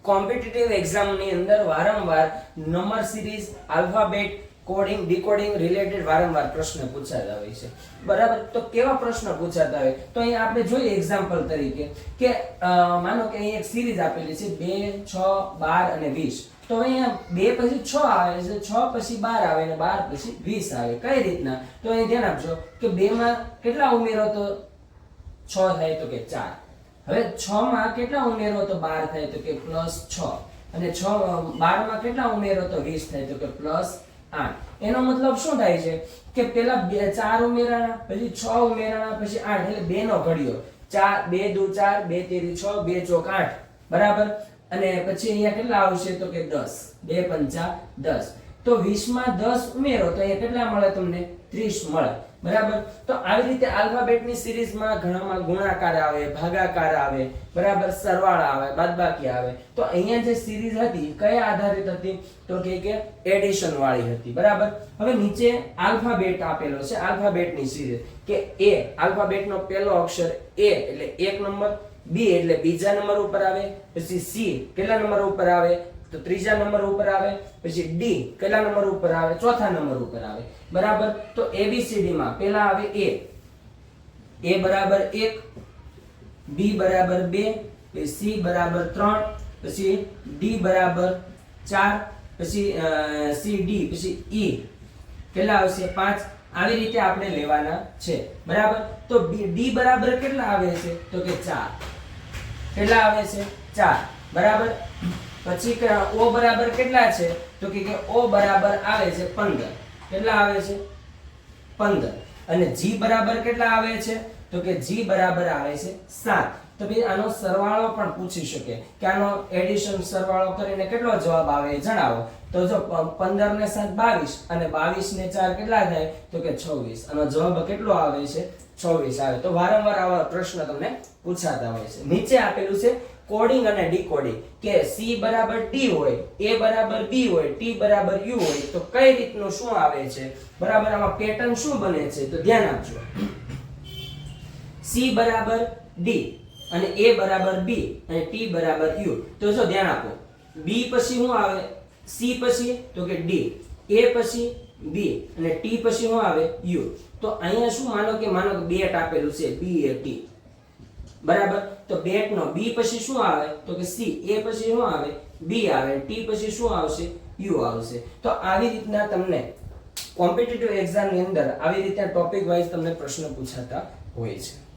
Competitive એક્ઝામની અંદર વારંવાર number series, alphabet, coding, decoding related વારંવાર પ્રશ્ન પૂછાતા હોય છે. બરાબર, તો કેવા પ્રશ્ન પૂછાતા હોય તો અહીં આપણે જોઈએ એક્ઝામ્પલ તરીકે કે માનો કે અહીં એક સિરીઝ આપેલી છે 2, 6, 12 અને 20. તો અહીંયા 2 પછી 6 આવે છે, 6 પછી 12 આવે અને 12 પછી 20 આવે. કઈ રીતના? તો અહીં ધ્યાન આપજો કે 2 માં કેટલા ઉમેરો તો 6 થાય તો કે 4. હવે 6 માં કેટલા ઉમેરો તો 12 થાય તો કે +6 અને 12 માં કેટલા ઉમેરો તો 20 થાય તો કે +8. એનો મતલબ શું થાય છે કે પેલા 4 ઉમેરાના, પછી 6 ઉમેરાના, પછી 8 એટલે 2 નો ઘડિયો. 4 2 દુ 4, 2 તેરી 6, 2 ચોક 8. બરાબર, અને પછી અહીંયા કેટલા આવશે તો કે 10. 2 પંચા 10. તો 20 માં 10 ઉમેરો તો અહીંયા કેટલા મળે તમને? 30 મળે. બરાબર, તો આવી રીતે આલ્ફાબેટની સિરીઝમાં ઘણામાં ગુણાકાર આવે, ભાગાકાર આવે, બરાબર, સરવાળા આવે, બાદબાકી આવે. તો અહીંયા જે સિરીઝ હતી કયા આધારિત હતી તો કે એડિશન વાળી હતી. બરાબર, હવે નીચે આલ્ફાબેટ આપેલો છે, આલ્ફાબેટની સિરીઝ કે A, આલ્ફાબેટનો પહેલો અક્ષર A એટલે 1 નંબર, B એટલે બીજા નંબર ઉપર આવે, પછી C કેટલા નંબર ઉપર આવે તો ત્રીજા નંબર ઉપર આવે, પછી D કેટલા નંબર ઉપર આવે? ચોથા નંબર ઉપર આવે. બરાબર, તો ABCD માં પહેલા આવે A બરાબર 1, B બરાબર 2, પછી C બરાબર 3, પછી D બરાબર 4, પછી CD, પછી E કેટલા આવશે? 5. આવી રીતે આપણે લેવાના છે. બરાબર, તો D બરાબર કેટલા આવે છે તો કે 4. કેટલા આવે છે? 4. બરાબર, પછી O બરાબર કેટલા છે તો કે O બરાબર આવે છે 15. કેટલા આવે છે? 15. અને G બરાબર કેટલા આવે છે તો કે G બરાબર આવે છે 7. તો ભાઈ આનો સરવાળો પણ પૂછી શકે કે આનો એડિશન સરવાળો કરીને કેટલો જવાબ આવે જણાવો. તો જો 15 ને 7 22 અને 22 ને 4 કેટલા થાય તો કે 26. આનો જવાબ કેટલો આવે છે? 26 આવે. તો વારંવાર આવા પ્રશ્ન તમને પૂછાતા હોય છે. નીચે આપેલું છે કોડિંગ અને ડીકોડિંગ કે C બરાબર D હોય, A બરાબર B હોય, T બરાબર U હોય તો કઈ રીતનું શું આવે છે? બરાબર, આમાં પેટર્ન શું બને છે તો ધ્યાન આપજો. C બરાબર D અને A બરાબર B અને T બરાબર U. તો જો ધ્યાન આપો, B પછી શું આવે? C પછી તો કે D, A પછી B અને T પછી શું આવે? U. તો અહીંયા શું માનો કે બેટ આપેલું છે B A T. બરાબર, તો બેટ નો B પછી શું આવે તો કે C, A પછી શું આવે? B આવે, T પછી શું આવશે? U આવશે. તો આવી રીતના તમને કોમ્પિટિટિવ એક્ઝામ ની અંદર આવી રીતના ટોપિક વાઇઝ તમને પ્રશ્ન પૂછાતા હોય છે.